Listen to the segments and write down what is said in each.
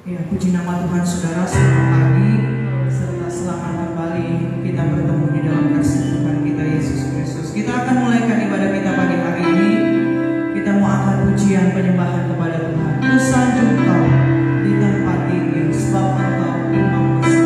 Ya, puji nama Tuhan saudara, selamat pagi serta selamat kembali kita bertemu di dalam kasih Tuhan kita Yesus Kristus. Kita akan mulaikan ibadah kita pagi hari ini. Kita mau angkat pujian penyembahan kepada Tuhan. Ku sanjung Kau di tempat tinggi, sebab Engkau Imam besar.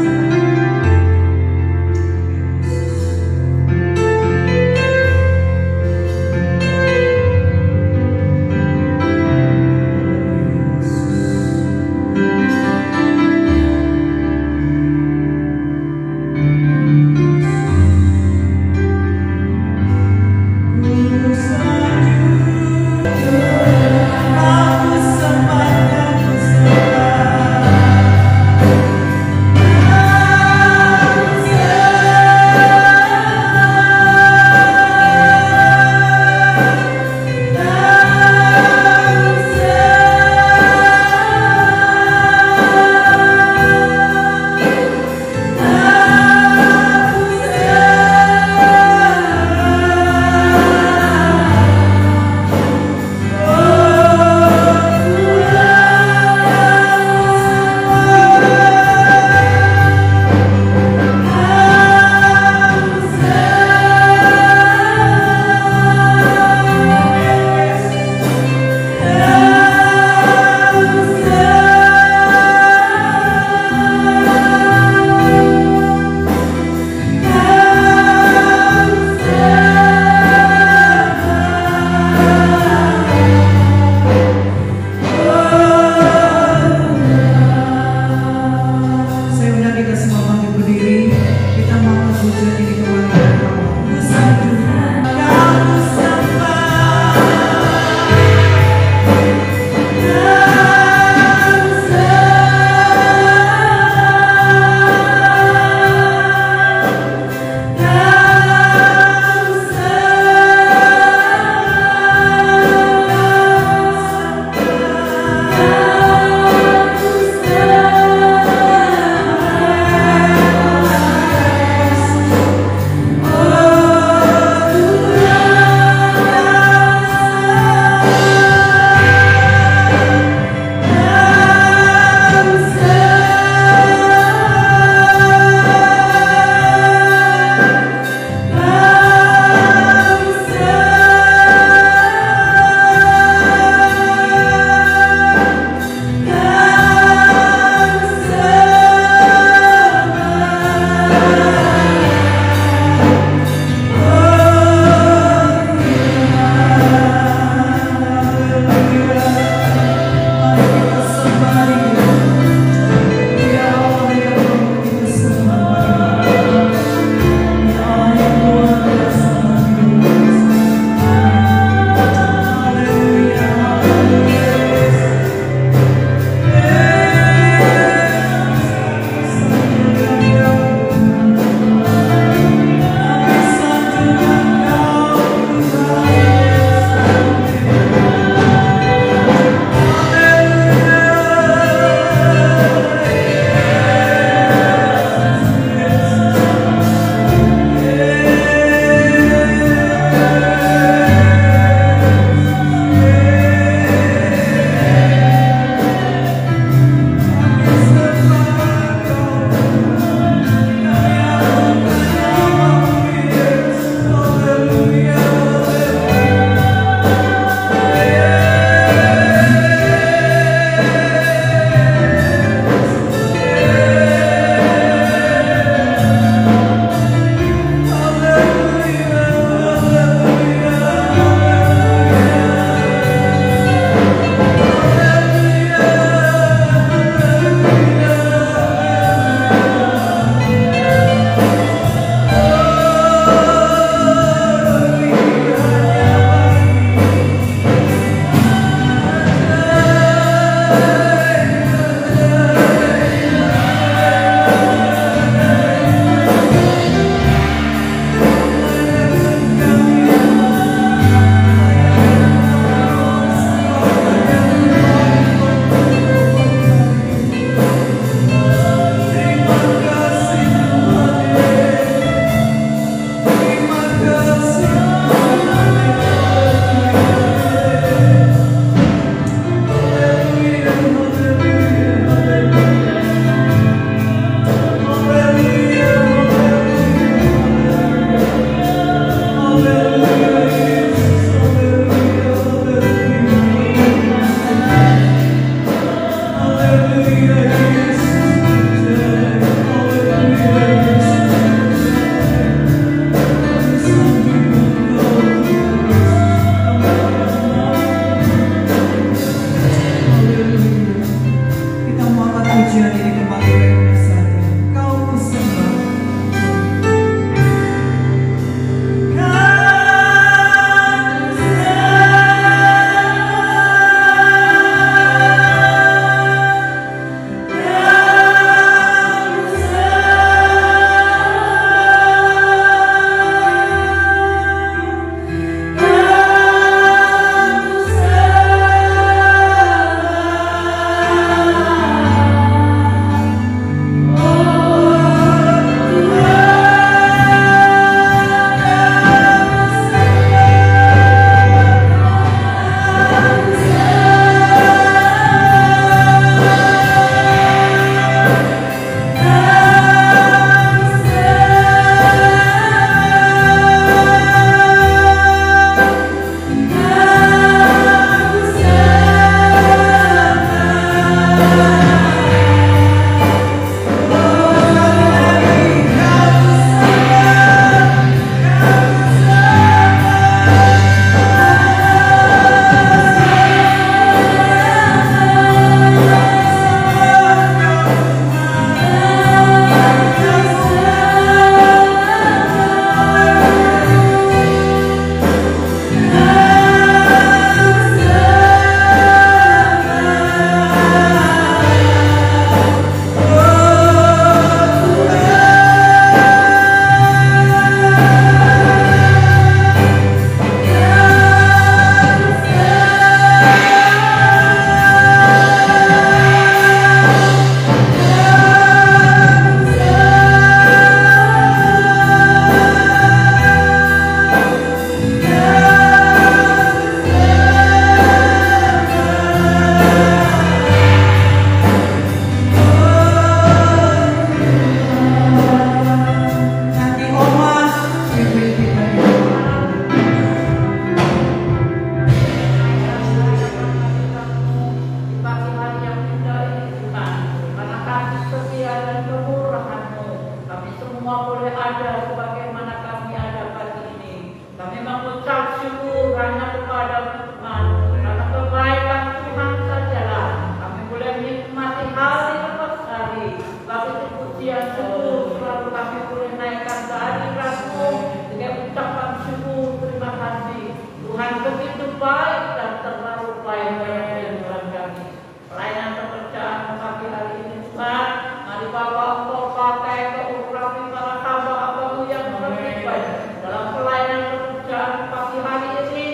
semua boleh ada sebagaimana kami ada pagi ini. Kami mengucap syukur hanya kepada Tuhan, karena kebaikan Tuhan sajalah kami boleh menikmati hari lepas hari. Bagi itu pujian syukur selalu kami boleh naikkan ke hadirat-Mu dengan ucapan syukur terima kasih. Tuhan begitu baik dan terlalu baik dalam Tuhan kami. Pelayanan pekerjaan pagi hari ini Tuhan, mari Bapak Engkau pakai keurapi para hamba-Hamba-Mu yang terlibat dalam pelayanan pekerjaan pagi hari ini,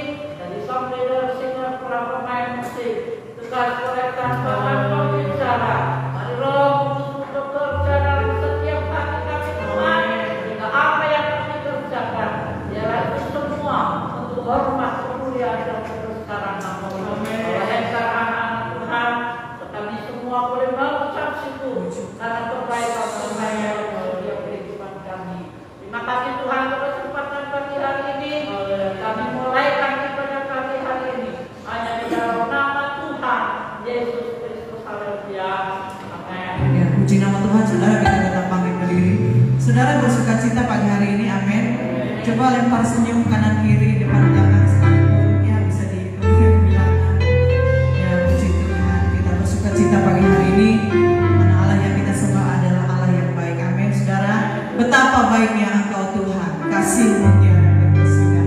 dari sang leader, singer, para pemain musik, tugas mereka bahkan pembicara. Mari Roh Kudus bekerja dalam setiap hati kami Tuhan, sehingga apa yang kami kerjakan biarlah itu semua untuk hormat kemuliaan dan kebesaran nama-Mu. Oleh karena Tuhan, kami semua boleh mengucap syukur karena kebaikan Tuhan yang setiap kehidupan kami. Terima kasih Tuhan untuk kesempatan pagi hari ini. Kami mulaikan ibadah pagi hari ini hanya di dalam nama Tuhan Yesus Kristus. Haleluya. Amin. Ya, puji nama Tuhan. Saudara, kita tetap bangkit berdiri. Saudara bersuka cita pagi hari ini. Amin. Coba lempar senyum kanan kiri, depan belakang sekalipun. Ya, bisa dihitung ya, bilangnya. Ya, puji Tuhan. Kita bersuka cita pagi hari ini. Mana Allah yang kita sembah adalah Allah yang baik. Amin. Saudara, betapa baiknya Engkau Tuhan. Kasih-Mu tiada berkesudahan.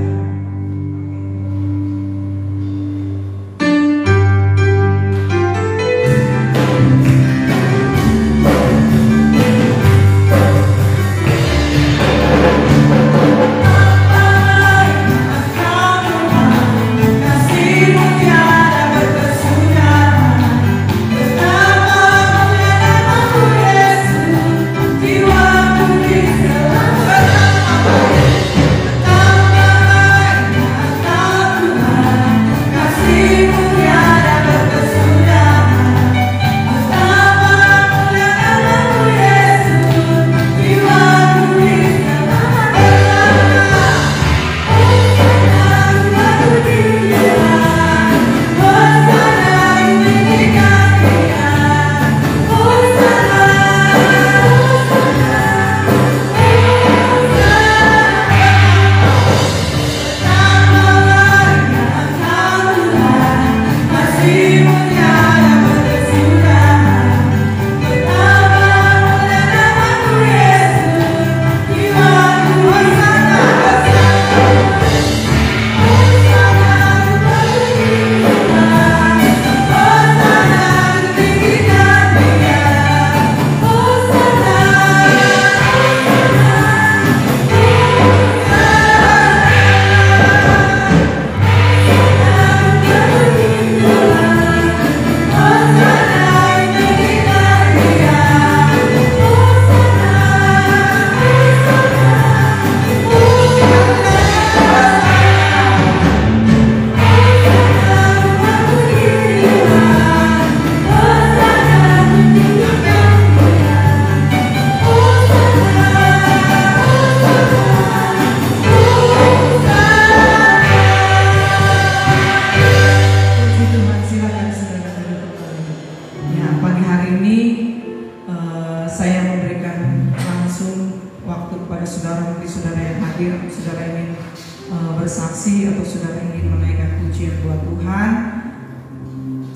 bersaksi atau saudara ingin menaikkan pujian buat Tuhan,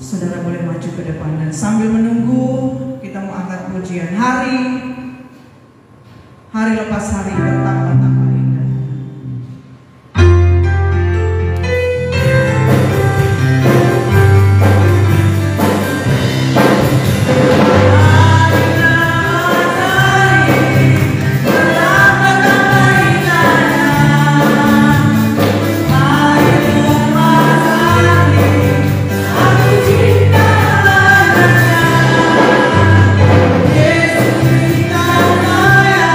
saudara boleh maju ke depan. Dan sambil menunggu kita mau angkat pujian, hari lepas hari bertambah-tambah indah. Yesus kita kaya,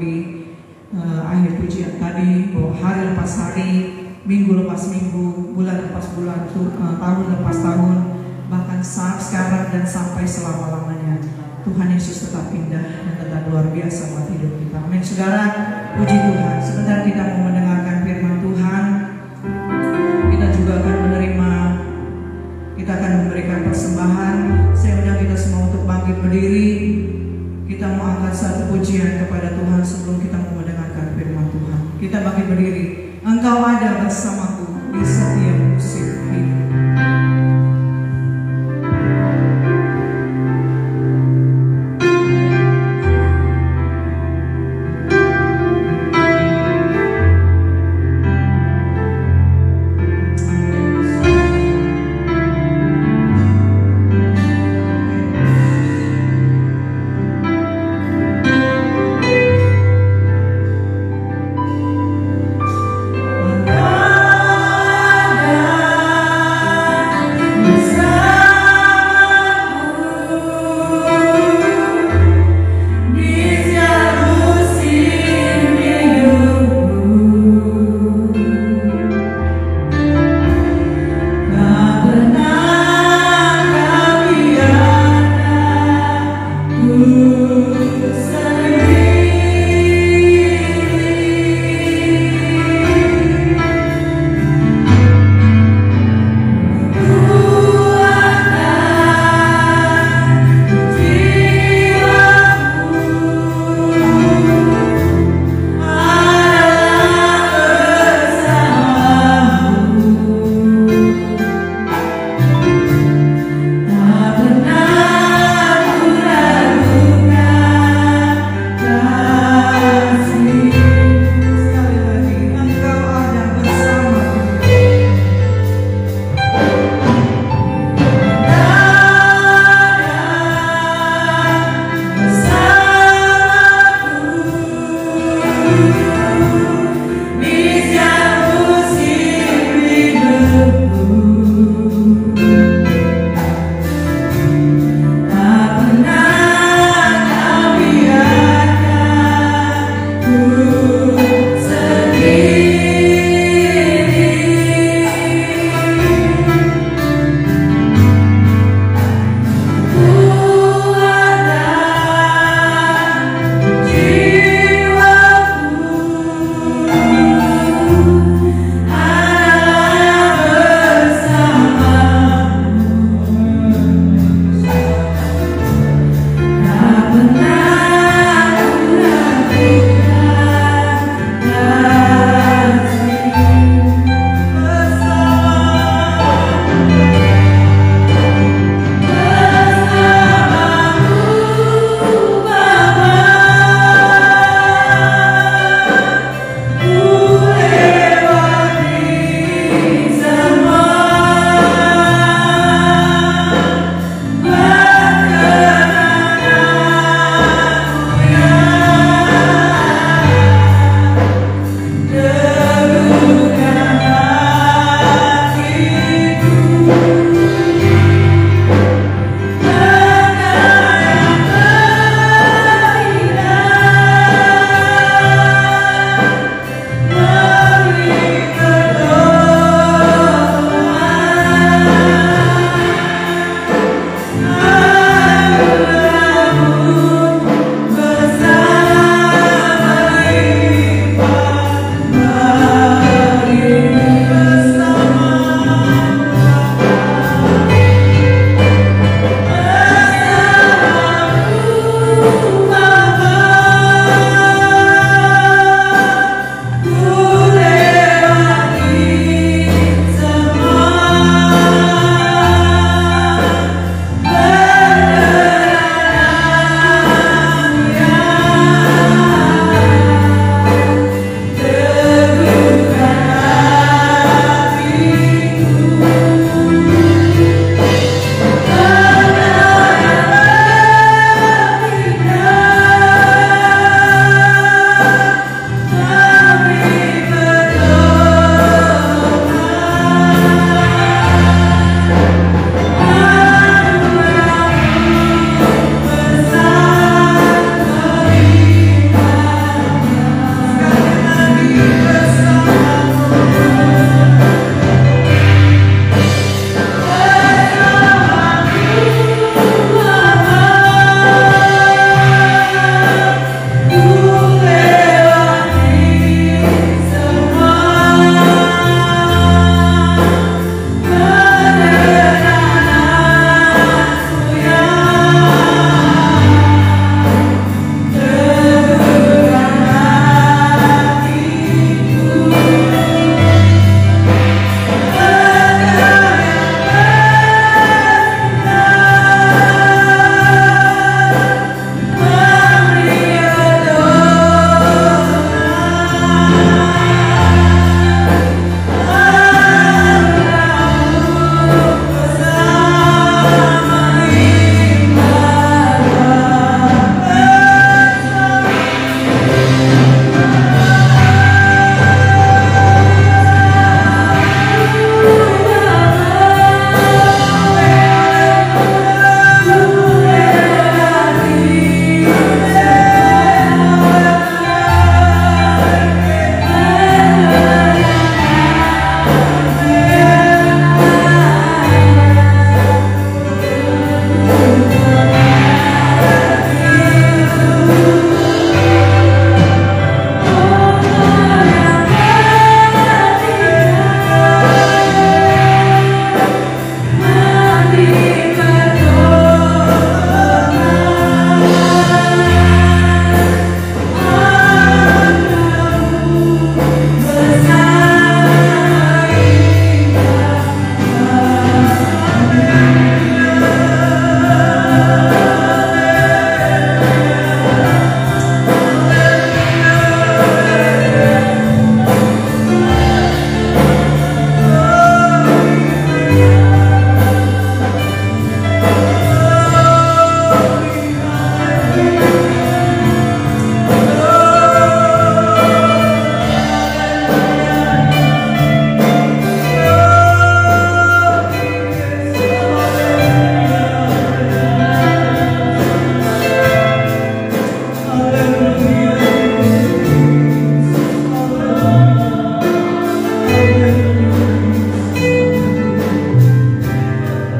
di akhir pujian tadi, bahwa hari lepas hari, minggu lepas minggu, bulan lepas bulan, tahun lepas tahun, bahkan saat sekarang dan sampai selama-lamanya, Tuhan Yesus tetap indah dan tetap luar biasa buat hidup kita. Amin. Saudara, puji Tuhan. Sebentar kita mau mendengarkan firman Tuhan. Kita juga akan menerima, kita akan memberikan persembahan. Saya undang kita semua untuk bangkit berdiri. Kita mau angkat satu pujian kepada Tuhan sebelum kita mau mendengarkan firman Tuhan. Kita bangkit berdiri. Engkau ada bersamaku di setiap musim hidup. Engkau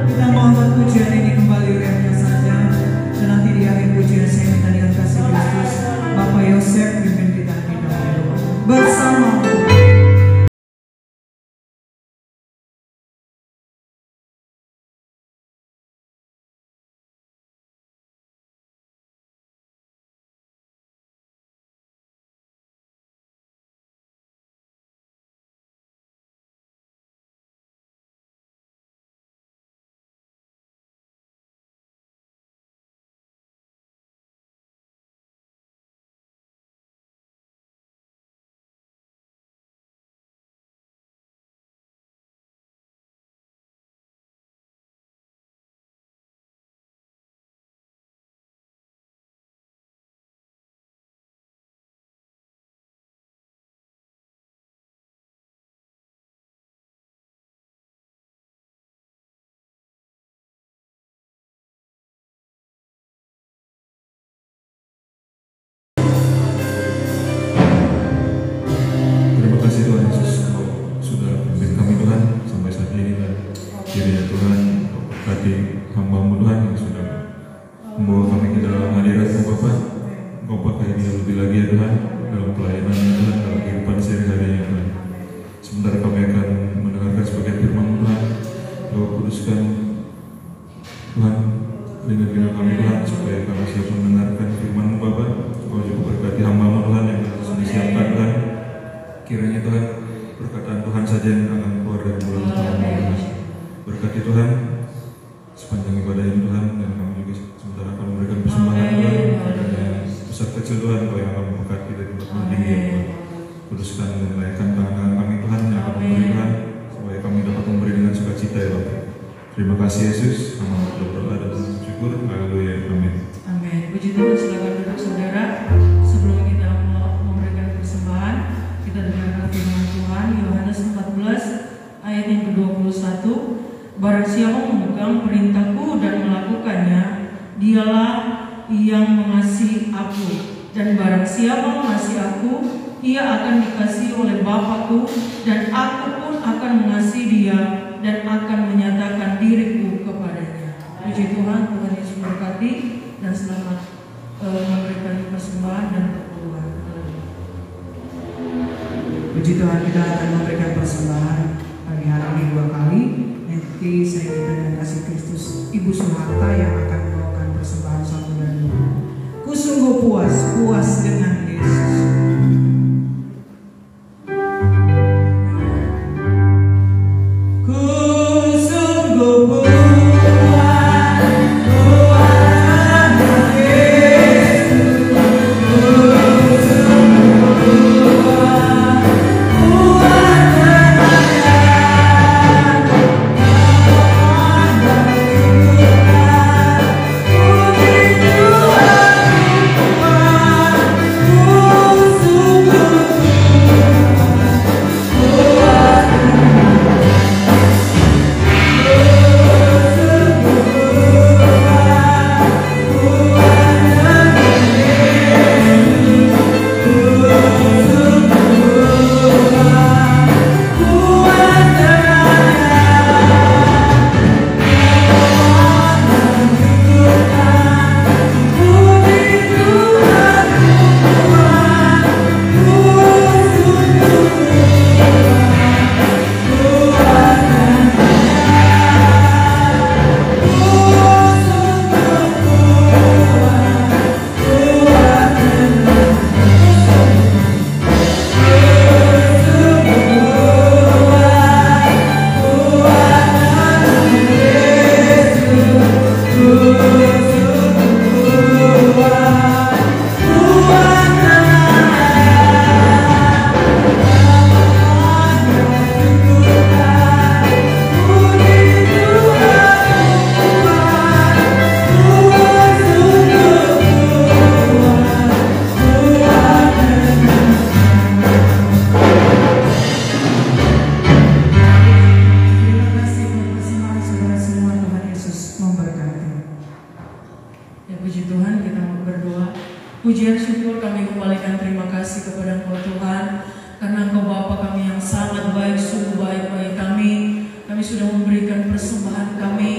Kita mau angkat pujian ini kembali remnya saja. Dan nanti di akhir pujian saya minta dengan kasih Kristus Bapak Yosef pimpin kita di dalam doa bersama. Terima kasih Tuhan Yesus sudah pimpin kami Tuhan sampai saat ini dan kiranya Tuhan berkati hamba-Mu Tuhan yang sudah membawa kami ke dalam hadirat-Mu Bapa. Engkau pakai dia lebih lagi ya Tuhan dalam pelayanan Tuhan, dalam kehidupan sehari-harinya Tuhan. Sebentar kami akan mendengarkan sebagian firman-Mu Tuhan. Kau kuduskan Tuhan dengan kami Tuhan supaya kami siap mendengarkan firman-Mu Bapa. Kau juga berkati hamba-Mu Tuhan yang sudah disiapkan Tuhan. Kiranya Tuhan perkataan Tuhan saja yang akan keluar dari mulut Tuhan. Berkati Tuhan sepanjang ibadah ini Tuhan, dan kami juga sementara akan memberikan persembahan Tuhan. Besar kecil Tuhan Kau yang akan memberkati dari tempat tinggi ya Tuhan. Kuduskan dan layakkan tangan kami Tuhan yang akan memberi Tuhan, supaya kami dapat memberi dengan sukacita ya Bapak. Terima kasih Yesus, nama berdoa dan syukur. Haleluya, amin. Amin. Puji Tuhan, silakan duduk saudara. Sebelum kita memberikan persembahan, kita dengarkan firman Tuhan Yohanes 14 ayat yang ke-21. Barang siapa memegang perintahku dan melakukannya, dialah yang mengasihi aku, dan barang siapa mengasihi aku, ia akan dikasihi oleh Bapakku, dan aku pun akan mengasihi dia dan akan menyatakan diriku kepadanya. Puji Tuhan, Tuhan Yesus berkati dan selamat memberikan persembahan dan perpuluhan. Puji Tuhan, kita akan memberikan persembahan pagi hari ini 2 kali. Nanti saya minta dengan kasih Kristus Ibu Suharta yang akan membawakan persembahan 1 dan 2. Ku sungguh puas dengan Yesus. Ku syukur, kami kembalikan terima kasih kepada Engkau Tuhan, karena Engkau Bapa kami yang sangat baik, sungguh baik bagi kami. Kami sudah memberikan persembahan kami.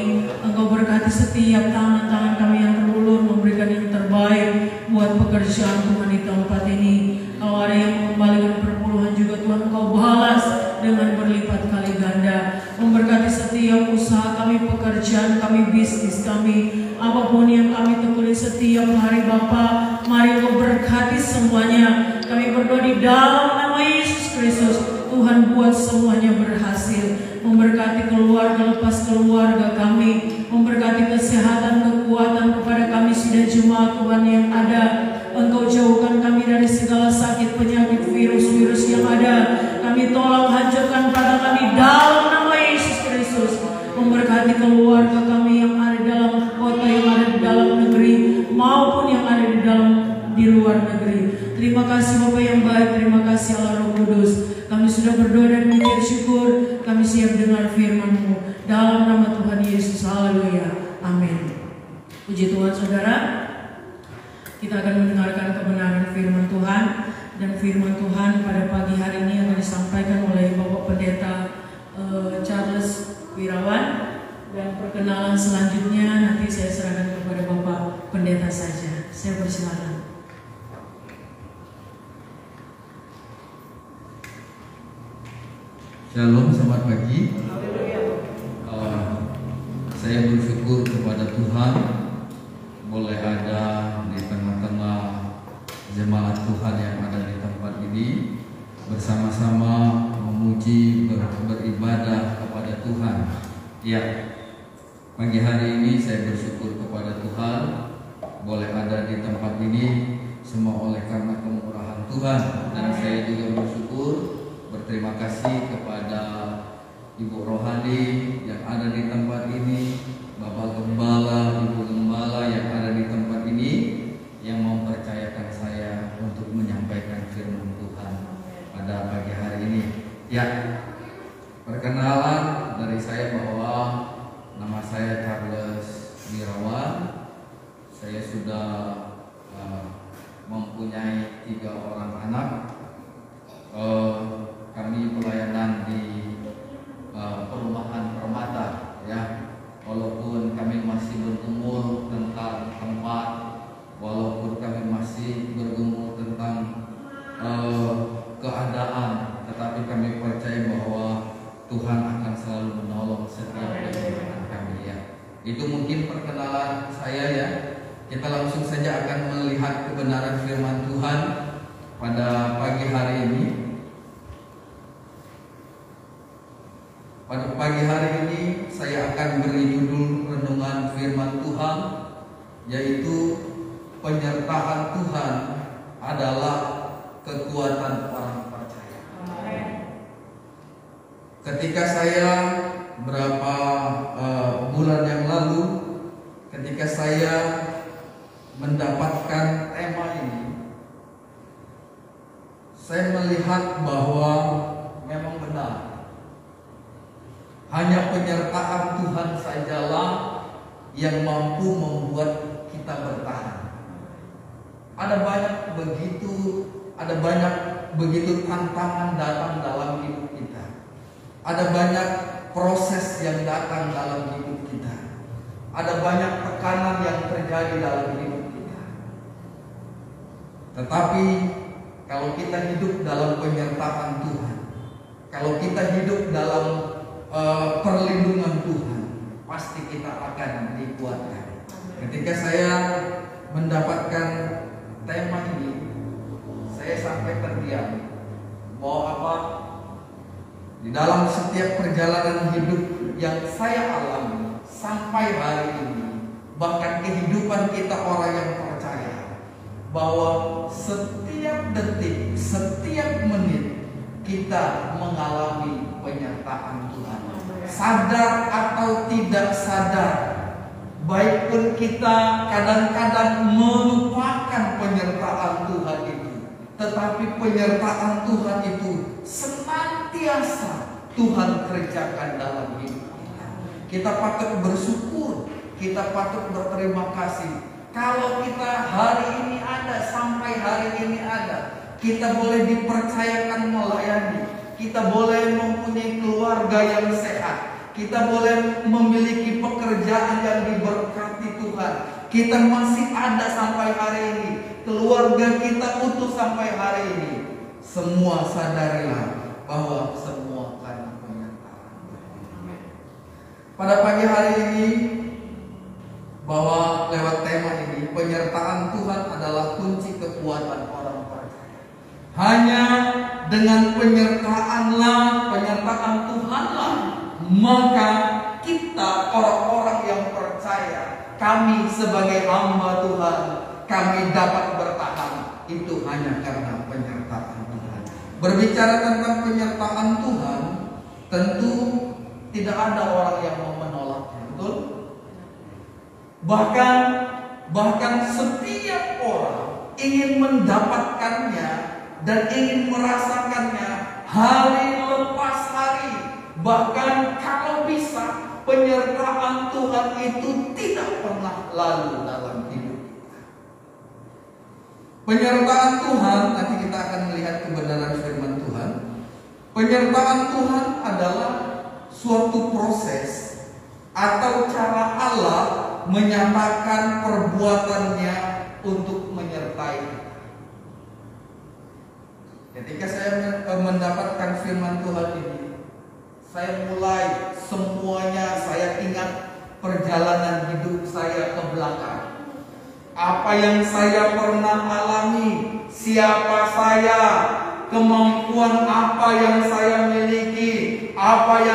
Engkau berkati setiap tangan-tangan kami yang terulur, memberikan yang terbaik buat pekerjaan Tuhan di tempat ini. Kalau ada yang mengembalikan perpuluhan juga Tuhan, Engkau balas dengan berlipat kali ganda. Memberkati setiap usaha kami, pekerjaan kami, bisnis kami, apapun yang kami tekuni setiap hari Bapa, mari Engkau berkati semuanya. Kami berdoa di dalam nama Yesus Kristus, Tuhan buat semuanya berhasil. Memberkati keluarga, lepas keluarga kami, memberkati kesehatan, kekuatan kepada kami sudah jemaat Tuhan yang ada. Engkau jauhkan kami dari segala sakit, penyakit, virus-virus yang ada. Kami tolak, hancurkan, patahkan di dalam nama Yesus Kristus. Memberkati keluarga kami yang ada di dalam kota, yang ada di dalam negeri, maupun yang ada di luar negeri. Terima kasih Bapa yang baik, terima kasih Allah Roh Kudus. Kami sudah berdoa dan mengucap syukur. Kami siap dengar firman-Mu dalam nama Tuhan Yesus. Haleluya. Amin. Puji Tuhan saudara. Kita akan mendengarkan kebenaran firman Tuhan. Dan firman Tuhan pada pagi hari ini akan disampaikan oleh Bapak Pendeta Charles Wirawan. Dan perkenalan selanjutnya nanti saya serahkan kepada Bapak Pendeta saja. Saya persilakan. Shalom, selamat pagi. Saya bersyukur kepada Tuhan boleh ada di tengah-tengah jemaat Tuhan yang ada di tempat ini, bersama-sama memuji, beribadah kepada Tuhan. Ya, pagi hari ini saya bersyukur kepada Tuhan boleh ada di tempat ini, semua oleh karena kemurahan Tuhan. Dan saya juga bersyukur, berterima kasih kepada Ibu Rohani yang ada di tempat ini, Bapak Gembala, Ibu Gembala yang ada di tempat ini, yang mempercayakan saya untuk menyampaikan firman Tuhan pada pagi hari ini. Ya, perkenalan dari saya bahwa nama saya Charles Wirawan. Saya sudah mempunyai 3 orang anak. Kami pelayanan di perumahan Permata, ya. Walaupun kami masih bergumul tentang tempat, walaupun kami masih bergumul tentang keadaan, tetapi kami percaya bahwa Tuhan akan selalu menolong setiap perjalanan kami, ya. Itu mungkin perkenalan saya, ya. Kita langsung saja akan melihat kebenaran firman Tuhan pada pagi hari ini. Pada pagi hari ini saya akan beri judul renungan firman Tuhan, yaitu penyertaan Tuhan adalah kekuatan orang percaya. Ketika saya berapa bulan yang lalu, ketika saya mendapatkan tema ini, saya melihat bahwa memang benar, hanya penyertaan Tuhan sajalah yang mampu membuat kita bertahan. Ada banyak begitu tantangan datang dalam hidup kita. Ada banyak proses yang datang dalam hidup kita. Ada banyak tekanan yang terjadi dalam hidup kita. Tetapi kalau kita hidup dalam penyertaan Tuhan, kalau kita hidup dalam perlindungan Tuhan, pasti kita akan dikuatkan. Ketika saya mendapatkan tema ini, saya sampai terdiam. Mau apa? Di dalam setiap perjalanan hidup yang saya alami sampai hari ini, bahkan kehidupan kita orang yang percaya, bahwa setiap detik, setiap menit kita mengalami penyertaan Tuhan. Sadar atau tidak sadar, baik pun kita kadang-kadang melupakan penyertaan Tuhan itu, tetapi penyertaan Tuhan itu senantiasa Tuhan kerjakan dalam hidup kita. Kita patut bersyukur, kita patut berterima kasih, Kalau kita hari ini ada, sampai hari ini ada, kita boleh dipercayakan melayani, kita boleh mempunyai keluarga yang sehat, kita boleh memiliki pekerjaan yang diberkati Tuhan, kita masih ada sampai hari ini, keluarga kita utuh sampai hari ini. Semua sadarilah bahwa semua karena penyertaan. Pada pagi hari ini, bahwa lewat tema ini, penyertaan Tuhan adalah kunci kekuatan orang percaya. Hanya dengan penyertaan Tuhanlah, maka kita orang-orang yang percaya, kami sebagai hamba Tuhan, kami dapat bertahan. Itu hanya karena penyertaan Tuhan. Berbicara tentang penyertaan Tuhan, tentu tidak ada orang yang mau menolaknya, betul? Bahkan setiap orang ingin mendapatkannya dan ingin merasakannya hari lepas hari. Bahkan kalau bisa, penyertaan Tuhan itu tidak pernah lalu dalam hidup kita. Penyertaan Tuhan, nanti kita akan melihat kebenaran firman Tuhan. Penyertaan Tuhan adalah suatu proses atau cara Allah menyatakan perbuatannya untuk menyertai kita. Ketika saya mendapatkan firman Tuhan ini, saya mulai semuanya saya ingat perjalanan hidup saya ke belakang. Apa yang saya pernah alami, siapa saya, kemampuan apa yang saya miliki, apa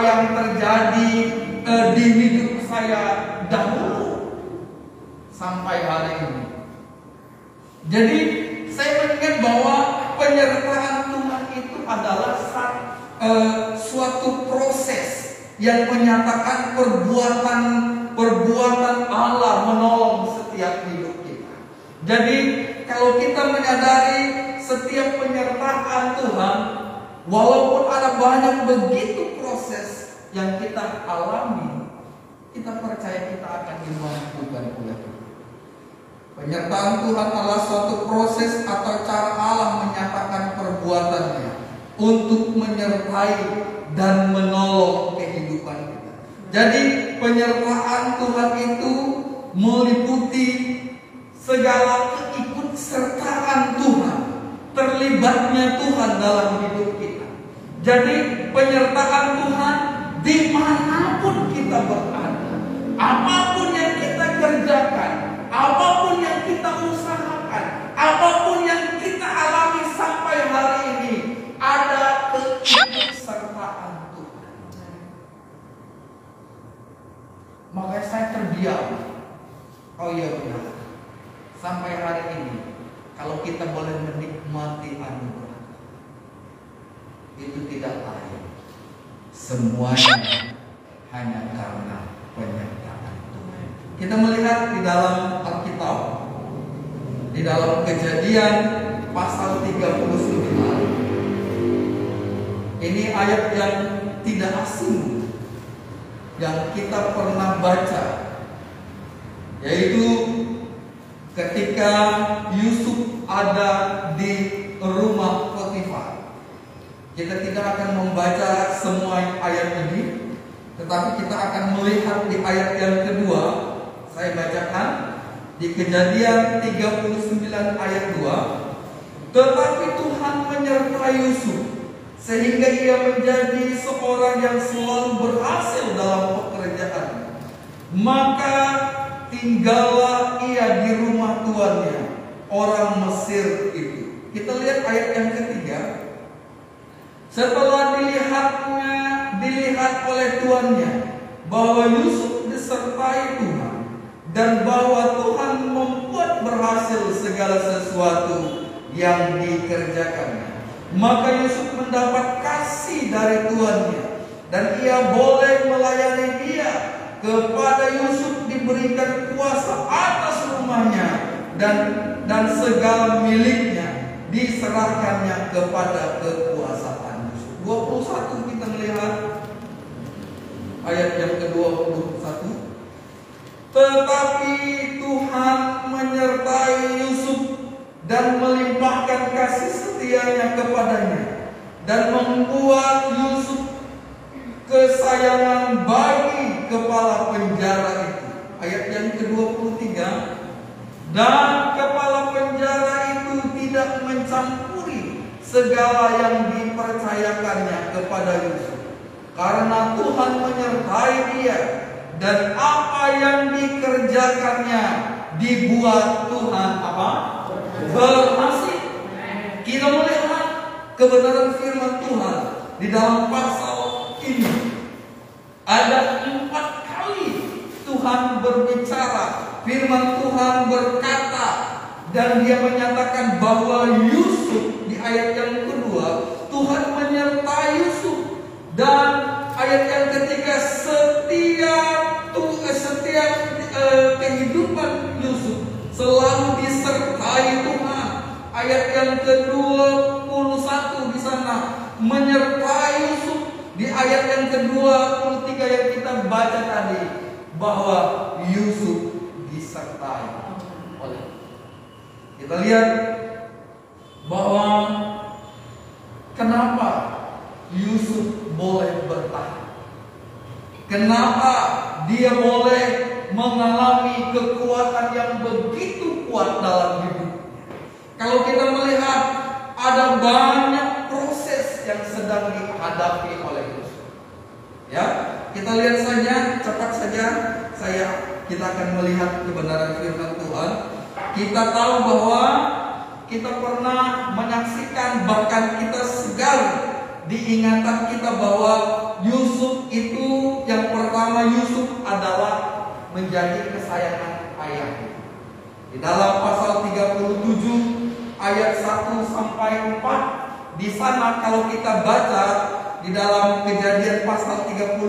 yang terjadi di hidup saya dahulu sampai hari ini. Jadi saya mengingat bahwa penyertaan Tuhan itu adalah suatu proses yang menyatakan perbuatan Allah menolong setiap hidup kita. Jadi kalau kita menyadari setiap penyertaan Tuhan, walaupun ada banyak begitu proses yang kita alami, kita percaya kita akan dimampukan oleh Tuhan. Penyertaan Tuhan adalah suatu proses atau cara Allah menyatakan perbuatannya untuk menyertai dan menolong kehidupan kita. Jadi penyertaan Tuhan itu meliputi segala keikutsertaan Tuhan, terlibatnya Tuhan dalam hidup kita. Jadi penyertaan Tuhan dimanapun kita berada, apapun yang kita kerjakan, apapun yang kita usahakan, apapun yang kita alami sampai hari ini, ada keikutsertaan Tuhan. Makanya saya terdiam. Oh iya benar. Sampai hari ini, kalau kita boleh menikmati anugerah, itu tidak lain, semuanya hanya karena penyertaan Tuhan. Kita melihat di dalam Alkitab, di dalam Kejadian pasal 39. Ini ayat yang tidak asing, yang kita pernah baca, yaitu ketika Yusuf ada di rumah Potifar. Kita tidak akan membaca semua ayat ini, tetapi kita akan melihat di ayat yang kedua. Saya bacakan di Kejadian 39 ayat 2. Tetapi Tuhan menyertai Yusuf sehingga ia menjadi seorang yang selalu berhasil dalam pekerjaan. Maka tinggallah ia di rumah tuannya, orang Mesir itu. Kita lihat ayat yang ketiga. Setelah dilihat oleh tuannya bahwa Yusuf disertai Tuhan dan bahwa Tuhan membuat berhasil segala sesuatu yang dikerjakannya, maka Yusuf mendapat kasih dari tuannya dan ia boleh melayani dia. Kepada Yusuf diberikan kuasa atas rumahnya dan segala miliknya diserahkannya kepada kekuasaan Yusuf. 21 kita melihat ayat yang ke-21. Tetapi Tuhan menyertai Yusuf dan melimpahkan kasih setianya kepadanya dan membuat Yusuf kesayangan bagi kepala penjara itu. Ayat yang ke-23. Dan kepala penjara itu tidak mencampuri segala yang dipercayakannya kepada Yusuf, karena Tuhan menyertai dia, dan apa yang dikerjakannya dibuat Tuhan apa? Berhasil. Kita melihat kebenaran firman Tuhan di dalam pasal ini. Ada 4 kali Tuhan berbicara, firman Tuhan berkata, dan dia menyatakan bahwa Yusuf, di ayat yang kedua, Tuhan menyertai Yusuf, dan ayat yang ketiga, setiap kehidupan Yusuf selalu disertai Tuhan. Ayat yang ke-21 di sana menyertai Yusuf. Di ayat yang ke-23 yang kita baca tadi, bahwa Yusuf disertai oleh. Kita lihat bahwa kenapa Yusuf boleh bertahan, kenapa dia boleh mengalami kekuatan yang begitu kuat dalam hidupnya. Kalau kita melihat ada banyak proses yang sedang dihadapi oleh Yusuf. Ya, kita lihat saja, cepat saja kita akan melihat kebenaran firman Tuhan. Kita tahu bahwa kita pernah menyaksikan, bahkan kita segar diingatan kita bahwa Yusuf itu, yang pertama, Yusuf adalah menjadi kesayangan ayahnya. Di dalam pasal 37 ayat 1 sampai 4, di sana kalau kita baca di dalam Kejadian pasal 37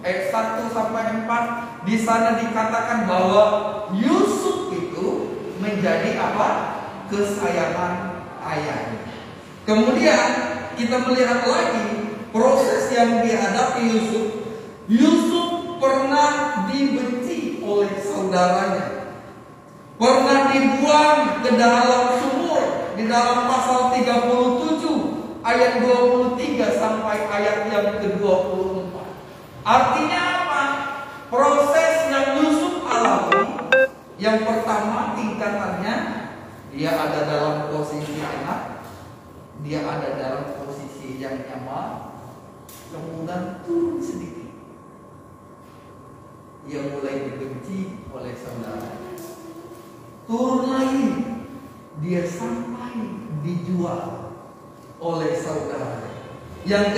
ayat 1 sampai 4, di sana dikatakan bahwa Yusuf itu menjadi apa? Kesayangan ayahnya. Kemudian kita melihat lagi proses yang dihadapi Yusuf. Yusuf pernah dibenci oleh saudaranya, pernah dibuang ke dalam sumur di dalam pasal 37 ayat 23 sampai ayat yang ke-24. Artinya apa? Proses yang Yusuf alami, yang pertama tingkatannya, dia ada dalam posisi enak, dia ada dalam posisi yang nyaman, kemudian turun sedikit, ia mulai dibenci oleh saudara. Turun lagi, dia sampai dijual oleh saudara. Yang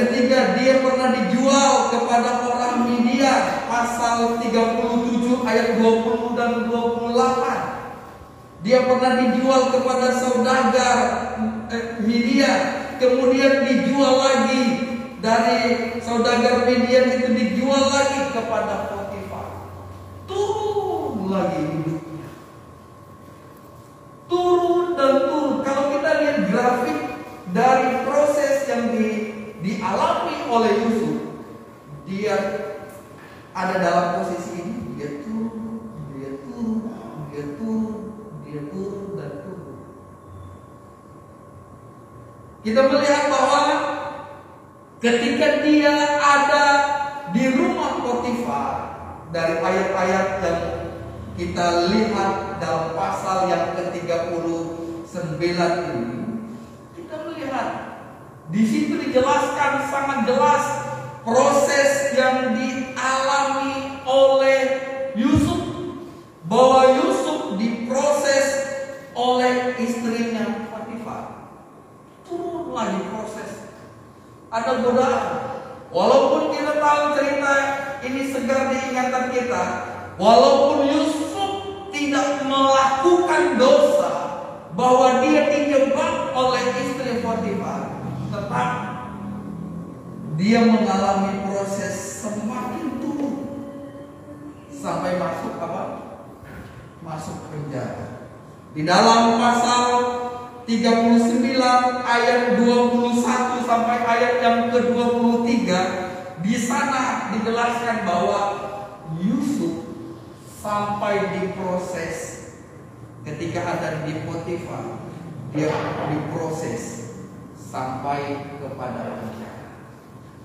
ketiga dia pernah dijual kepada orang Midian, pasal 37 ayat 20 dan 28. Dia pernah dijual kepada saudagar Midian, kemudian dijual lagi dari saudagar Midian itu, dijual lagi kepada Potifar. Turun lagi hidupnya, turun dan turun. Kalau kita lihat grafik dari proses yang dialami oleh Yusuf, dia ada dalam posisi ini, dia turun, dia turun, dia turun, dia turun dan turun. Kita melihat bahwa ketika dia ada di rumah Potifar, dari ayat-ayat yang kita lihat dalam pasal yang ke-39 ini, kita melihat di situ dijelaskan sangat jelas proses yang dialami oleh Yusuf, bahwa Yusuf diproses oleh istrinya Potifar. Turun lagi proses, ada godaan. Walaupun kita tahu cerita ini segar diingatan kita, walaupun Yusuf tidak melakukan dosa, bahwa dia dijebak oleh istri Potifar, tetap dia mengalami proses semakin turun sampai masuk apa? Masuk penjara. Di dalam pasal 39 ayat 21 sampai ayat yang ke-23, di sana dijelaskan bahwa Yusuf sampai diproses ketika ada di Potifar, dia diproses sampai kepada penjara.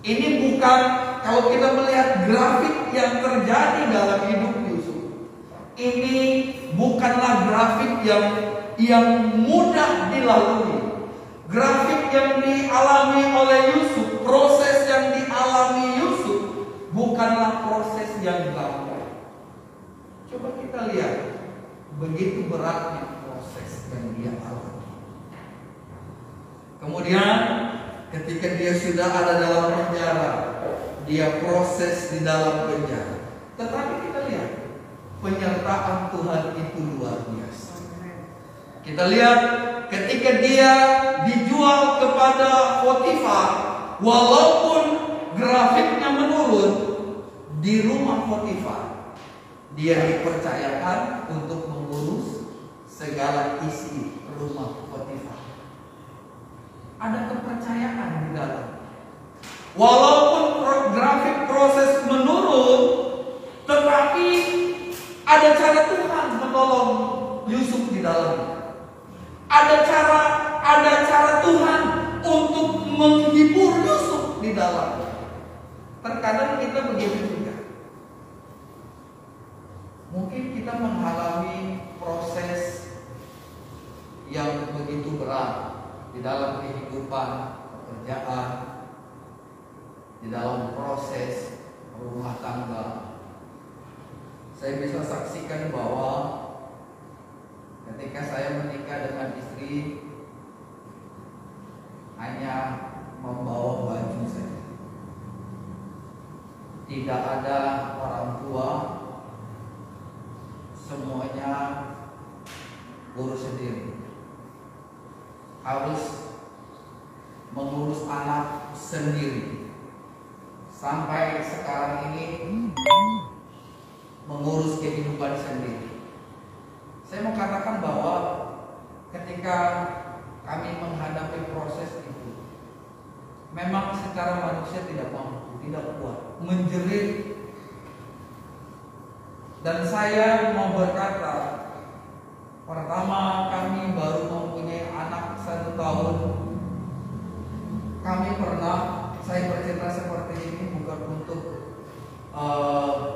Ini bukan, kalau kita melihat grafik yang terjadi dalam hidup Yusuf, ini bukanlah grafik yang mudah dilalui. Grafik yang dialami oleh Yusuf, proses yang dialami Yusuf, bukanlah proses yang gampang. Coba kita lihat, begitu beratnya proses yang dia alami. Kemudian ketika dia sudah ada dalam penjara, dia proses di dalam penjara. Tetapi kita lihat, penyertaan Tuhan itu luar biasa. Kita lihat ketika dia dijual kepada Potifar, walaupun grafiknya menurun, di rumah Potifar dia dipercayakan untuk mengurus segala isi rumah Potifar. Ada kepercayaan di dalam. Walaupun grafik proses menurun, tetapi ada cara Tuhan menolong Yusuf di dalamnya. Ada cara Tuhan untuk menghibur Yusuf di dalamnya. Terkadang kita begitu juga. Mungkin kita mengalami proses yang begitu berat di dalam kehidupan, pekerjaan, di dalam proses rumah tangga. Saya bisa saksikan bahwa ketika saya menikah dengan istri, hanya membawa baju saja. Tidak ada orang tua, semuanya urus sendiri. Harus mengurus anak sendiri. Sampai sekarang ini mengurus kehidupan sendiri. Saya mau katakan bahwa ketika kami menghadapi proses itu, memang secara manusia tidak mampu, tidak kuat, menjerit. Dan saya mau berkata, pertama kami baru mempunyai anak 1 tahun, kami pernah, saya bercerita seperti ini bukan untuk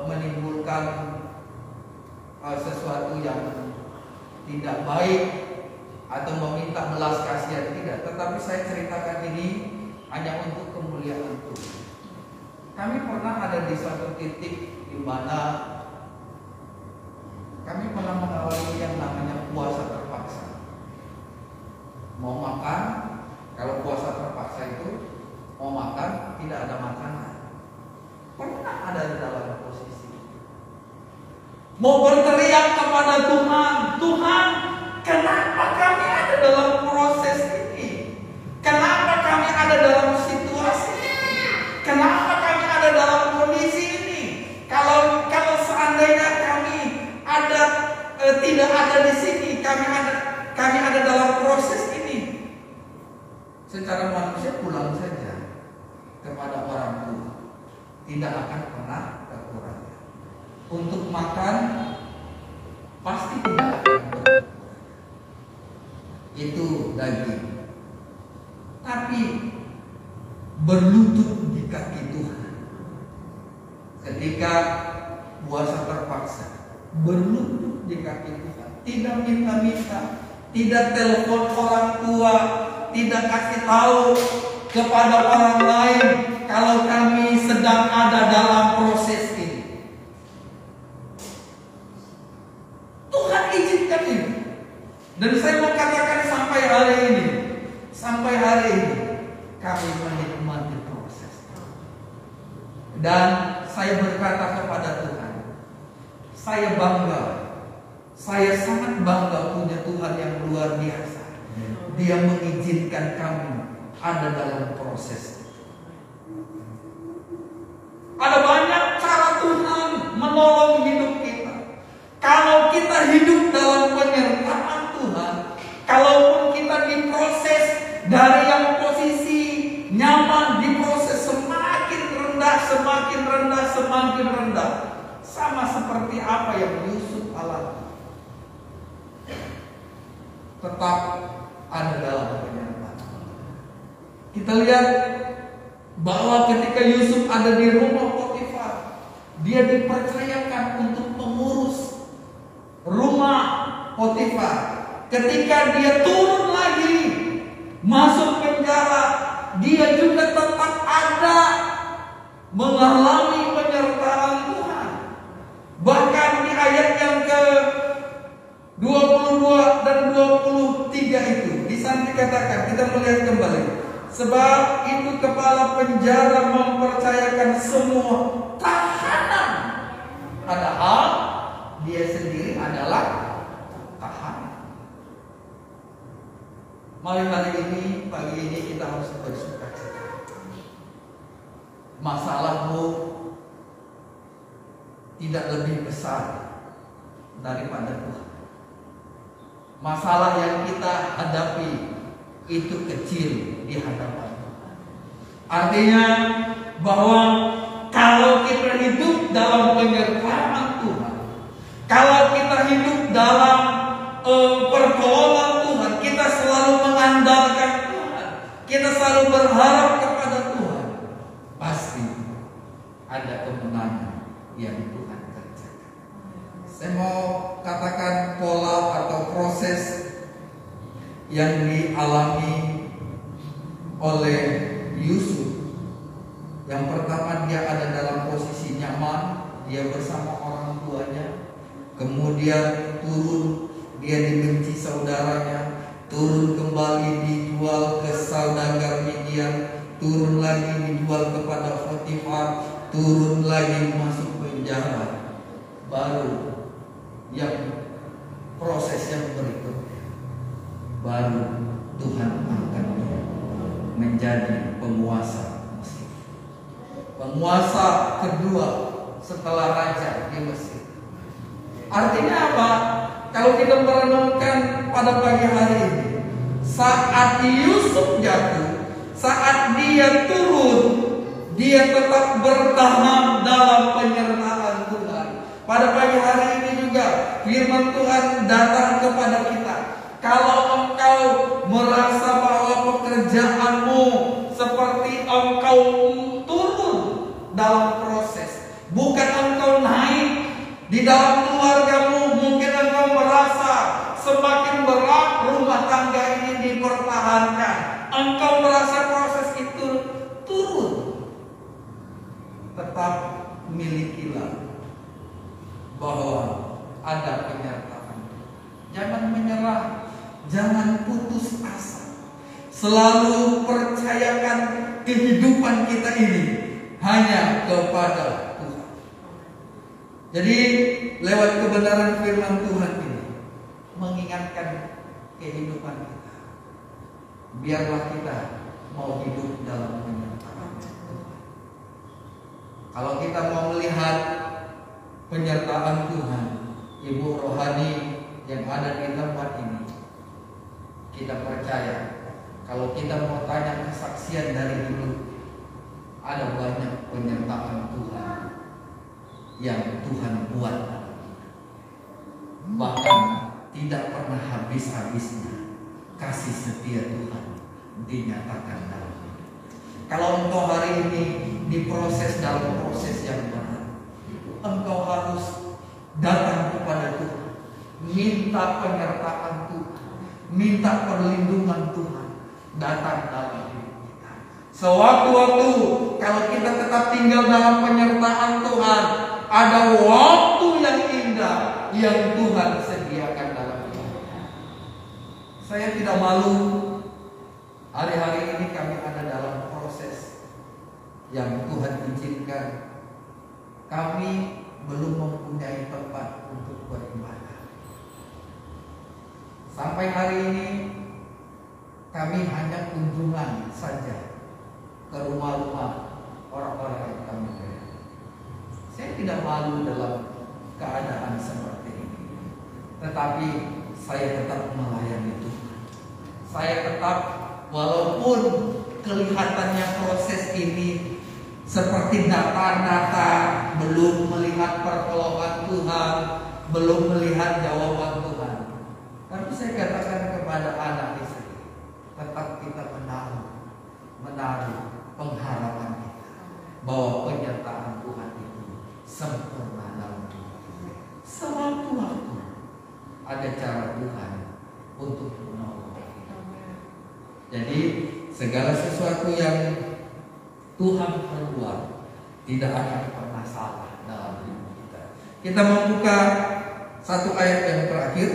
menimbulkan sesuatu yang tidak baik atau meminta belas kasihan, tidak. Tetapi saya ceritakan ini hanya untuk kemuliaan Tuhan. Kami pernah ada di suatu titik di mana kami pernah mengalami yang namanya puasa terpaksa. Mau makan, kalau puasa terpaksa itu mau makan tidak ada makanan. Pernah ada di dalam posisi. Mau berteriak kepada Tuhan, Tuhan, kenapa kami ada dalam proses ini? Kenapa kami ada dalam situasi ini? Kenapa kami ada dalam kondisi ini? Kalau seandainya kami ada tidak ada di sini, kami ada dalam proses ini. Secara manusia pulang saja kepada orang tua, tidak akan pernah kekurangan. Untuk makan pasti tidak akan berkurang. Itu daging. Tapi berlutut di kaki Tuhan. Ketika puasa terpaksa, berlutut di kaki Tuhan. Tidak minta-minta, tidak telepon orang tua, tidak kasih tahu kepada orang lain kalau kami sedang ada dalam proses ini. Tuhan izinkan ini. Dan saya mau katakan sampai hari ini kami menikmati proses. Dan saya berkata kepada Tuhan, saya bangga, saya sangat bangga punya Tuhan yang luar biasa. Dia mengizinkan kami ada dalam proses. Ada banyak cara Tuhan menolong hidup kita. Kalau kita hidup dalam penyertaan Tuhan, kalaupun kita diproses dari yang posisi nyaman, diproses semakin rendah, semakin rendah. Sama seperti apa yang Yusuf alami. Tetap ada dalam penyertaan. Kita lihat bahwa ketika Yusuf ada di rumah Potifar, dia dipercayakan untuk mengurus rumah Potifar. Ketika dia turun lagi masuk penjara, dia juga tetap ada mengalami penyertaan Tuhan. Bahkan di ayat yang ke 22 dan 23 itu di sana dikatakan, kita melihat kembali, sebab itu kepala penjara mempercayakan semua tahanan, padahal dia sendiri adalah tahanan. Mari hari ini, pagi ini kita harus bersukacita. Masalahmu tidak lebih besar daripada Tuhan. Masalah yang kita hadapi itu kecil di hadapan Tuhan. Artinya bahwa kalau kita hidup dalam penyertaan Tuhan, kalau kita hidup dalam pertolongan Tuhan, kita selalu mengandalkan Tuhan, kita selalu berharap kepada Tuhan, pasti ada kemenangan yang Tuhan kerjakan. Saya mau katakan pola atau proses yang dialami oleh Yusuf. Yang pertama, dia ada dalam posisi nyaman, dia bersama orang tuanya. Kemudian turun, dia dibenci saudaranya. Turun kembali, dijual ke saudagar Midian. Turun lagi, dijual kepada Potifar. Turun lagi, masuk penjara. Baru yang proses yang berikutnya, baru Tuhan angkat menjadi penguasa Mesir. Penguasa kedua setelah raja di Mesir. Artinya apa? Kalau kita merenungkan pada pagi hari ini, saat Yusuf jatuh, saat dia turun, dia tetap bertahan dalam penyertaan Tuhan. Pada pagi hari ini juga firman Tuhan datang kepada kita. Kalau engkau merasa bahwa pekerjaanmu seperti engkau turun dalam proses, bukan engkau naik di dalam keluargamu, mungkin engkau merasa semakin berat rumah tangga ini dipertahankan, engkau merasa proses itu turun, tetap milikilah bahwa ada penyertaan. Jangan menyerah, jangan putus asa. Selalu percayakan kehidupan kita ini hanya kepada Tuhan. Jadi lewat kebenaran firman Tuhan ini mengingatkan kehidupan kita. Biarlah kita mau hidup dalam penyertaan Tuhan. Kalau kita mau melihat penyertaan Tuhan, ibu rohani yang ada di tempat ini, kita percaya kalau kita mau tanya kesaksian dari hidup, ada banyak penyertaan Tuhan yang Tuhan buat, bahkan tidak pernah habis-habisnya kasih setia Tuhan dinyatakan dalam hidup. Kalau engkau hari ini diproses dalam proses yang berat, engkau harus datang kepada Tuhan, minta penyertaan Tuhan, minta perlindungan Tuhan datang dalam hidup kita. Sewaktu-waktu kalau kita tetap tinggal dalam penyertaan Tuhan, ada waktu yang indah yang Tuhan sediakan dalam hidup kita. Saya tidak malu, hari-hari ini kami ada dalam proses yang Tuhan izinkan. Kami belum mempunyai tempat untuk beribadah. Sampai hari ini kami hanya kunjungan saja ke rumah-rumah orang-orang yang kami kenal. Saya tidak malu dalam keadaan seperti ini, tetapi saya tetap melayani Tuhan. Saya tetap, walaupun kelihatannya proses ini seperti data-data, belum melihat pertolongan Tuhan, belum melihat jawaban Tuhan. Tapi saya katakan kepada anak istri, tetap kita menaruh pengharapan kita bahwa penyertaan Tuhan itu sempurna dalam hidup kita. Sewaktu-waktu ada cara Tuhan untuk menolong kita. Jadi segala sesuatu yang Tuhan perbuat tidak akan pernah salah dalam hidup kita. Kita membuka satu ayat yang terakhir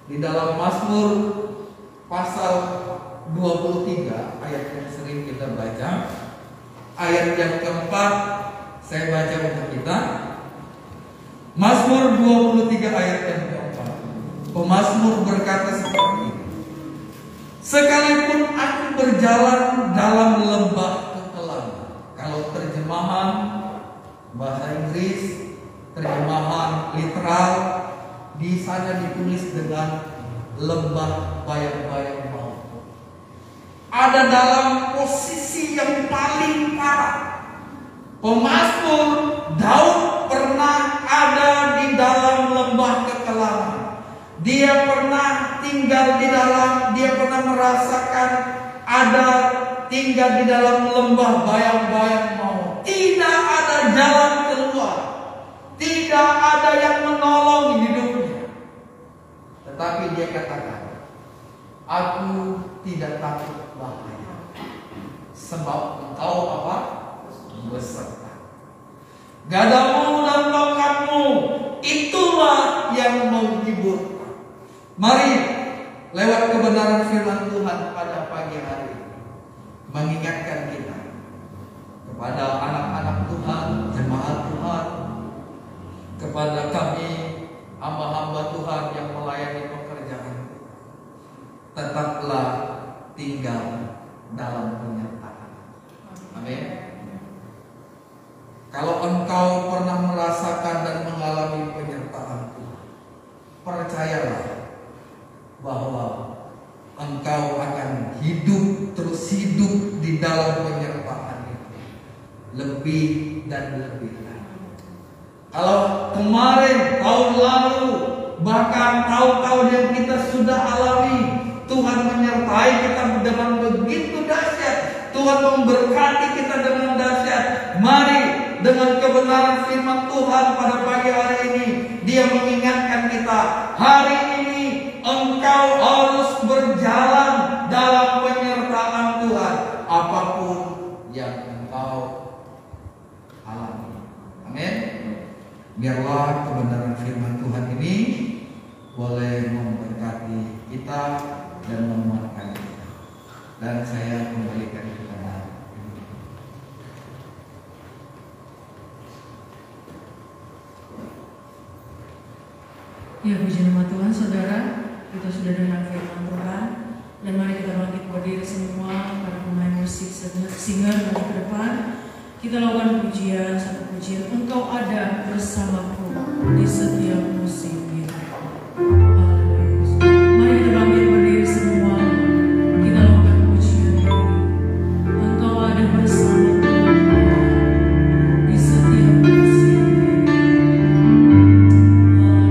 di dalam Mazmur pasal 23, ayat yang sering kita baca. Ayat yang keempat saya baca untuk kita. Mazmur 23 ayat yang keempat. Pemazmur berkata seperti ini: sekalipun aku berjalan dalam lembah kekelaman. Kalau terjemahan bahasa Inggris, terjemahan literal, di sana ditulis dengan lembah bayang-bayang maut. Ada dalam posisi yang paling parah. Pemazmur Daud pernah ada di dalam lembah kekelaman. Dia pernah tinggal di dalam, dia pernah merasakan ada tinggal di dalam lembah bayang-bayang maut. Tidak ada jalan keluar, tidak ada yang menolong hidupnya. Tetapi dia katakan, aku tidak takut bahaya, sebab Engkau apa? Beserta. Gadamu dan tongkatmu itulah yang menghibur. Mari lewat kebenaran firman Tuhan pada pagi hari ini mengingatkan kita kepada anak-anak Tuhan, jemaat Tuhan, kepada kami hamba-hamba Tuhan yang melayani pekerjaan. Tetaplah tinggal dalam penyertaan. Amin. Kalau engkau pernah merasakan dan mengalami penyertaan Tuhan, percayalah bahwa engkau akan terus hidup di dalam penyertaan itu lebih dan lebih lagi. Kalau kemarin, tahun lalu, bahkan tahun-tahun yang kita sudah alami, Tuhan menyertai kita dengan begitu dahsyat, Tuhan memberkati kita dengan dahsyat. Mari dengan kebenaran firman Tuhan pada pagi hari ini, Dia mengingatkan kita, hari ini engkau harus berjalan dalam penyertaan Tuhan apapun yang engkau alami. Amin. Biarlah kebenaran firman Tuhan ini boleh memberkati kita dan menguatkan kita. Dan saya kembalikan kepada Ya, puji nama Tuhan, saudara. Kita sudah dengar firman Tuhan, dan mari kita bangkit berdiri semua, para pemain musik, singer maju ke depan. Kita lakukan pujian, satu pujian. Engkau ada bersamaku di setiap musim hidup. Mari kita bangkit berdiri semua. Kita lakukan pujian ini. Engkau ada bersamaku di setiap musim hidup. Engkau ada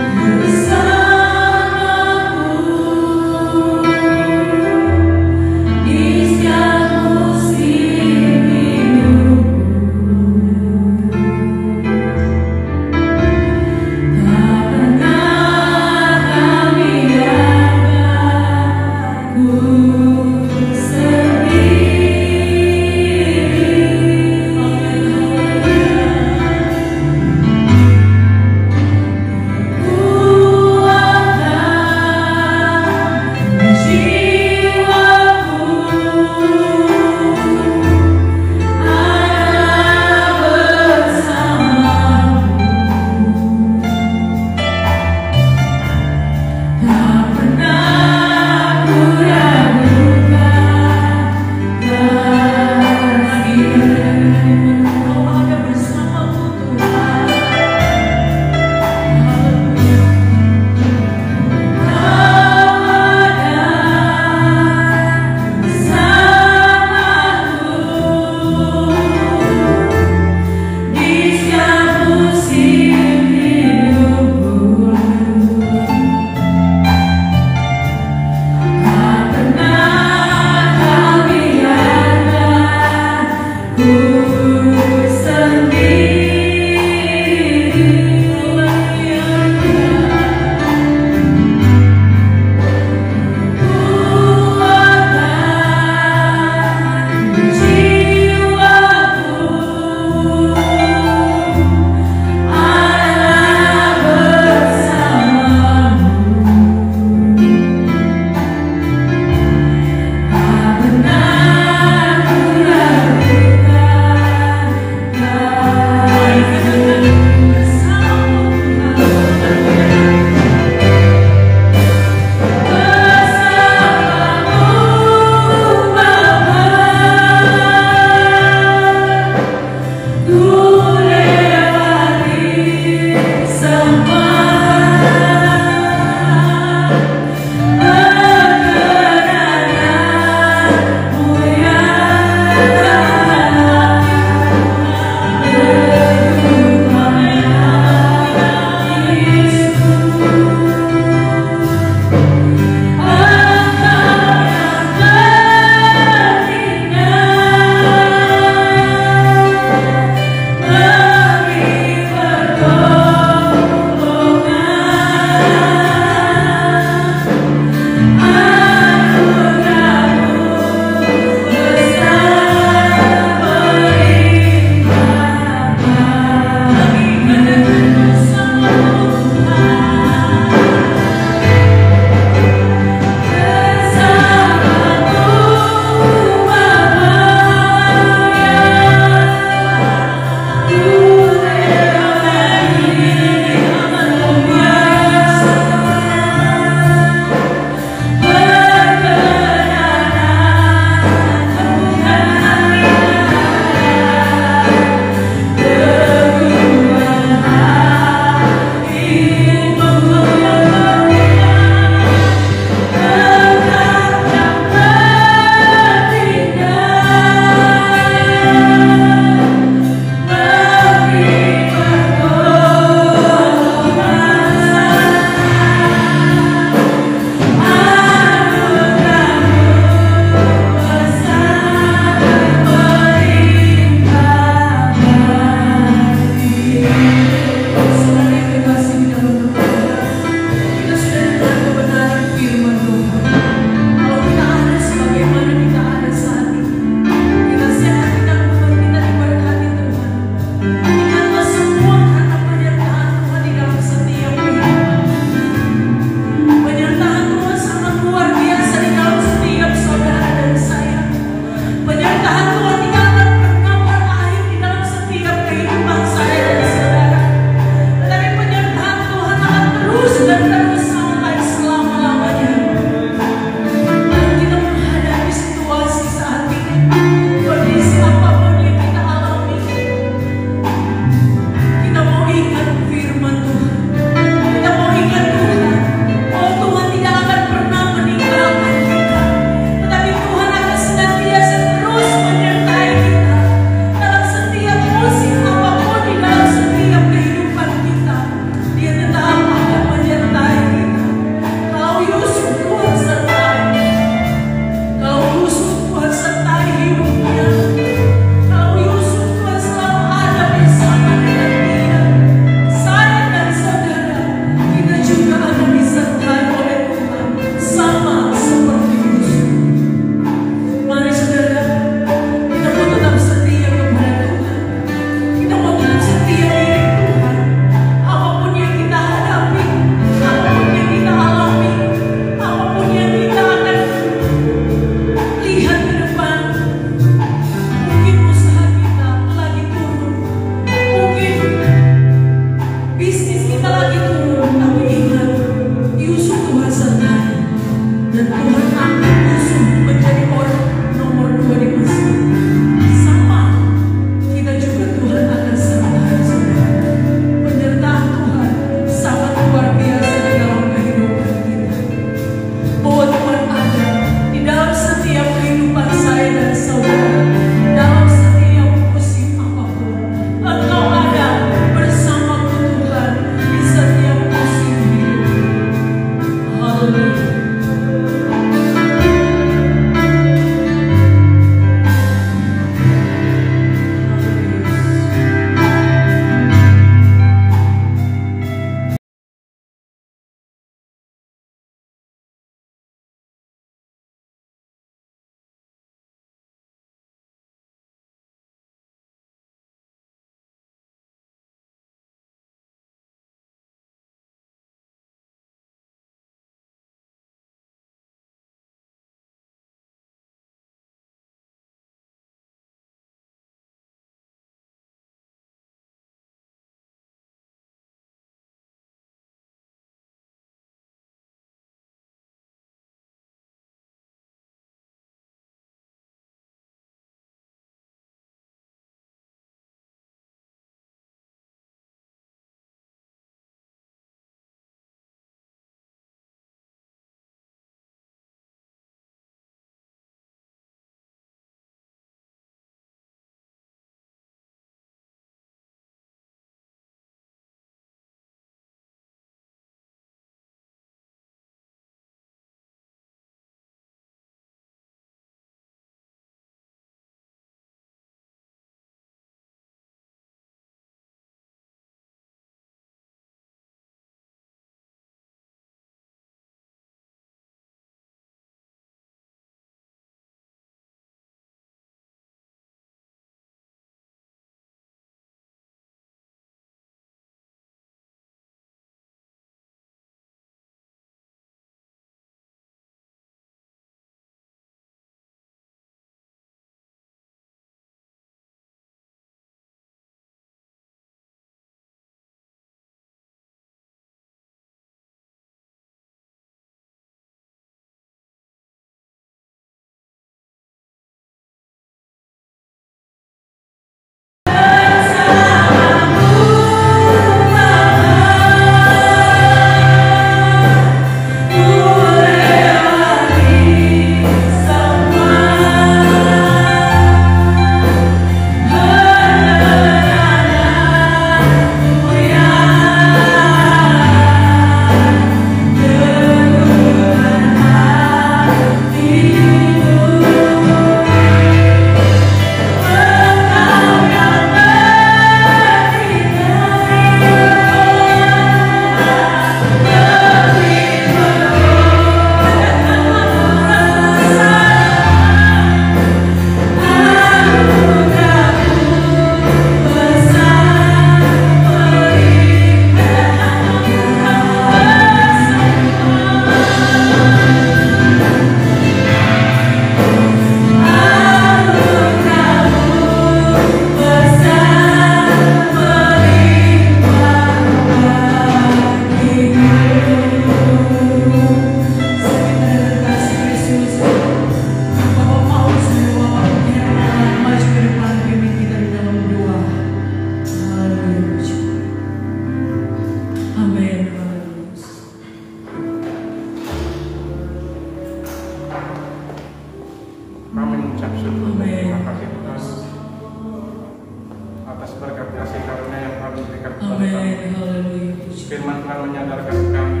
menyadarkan kami.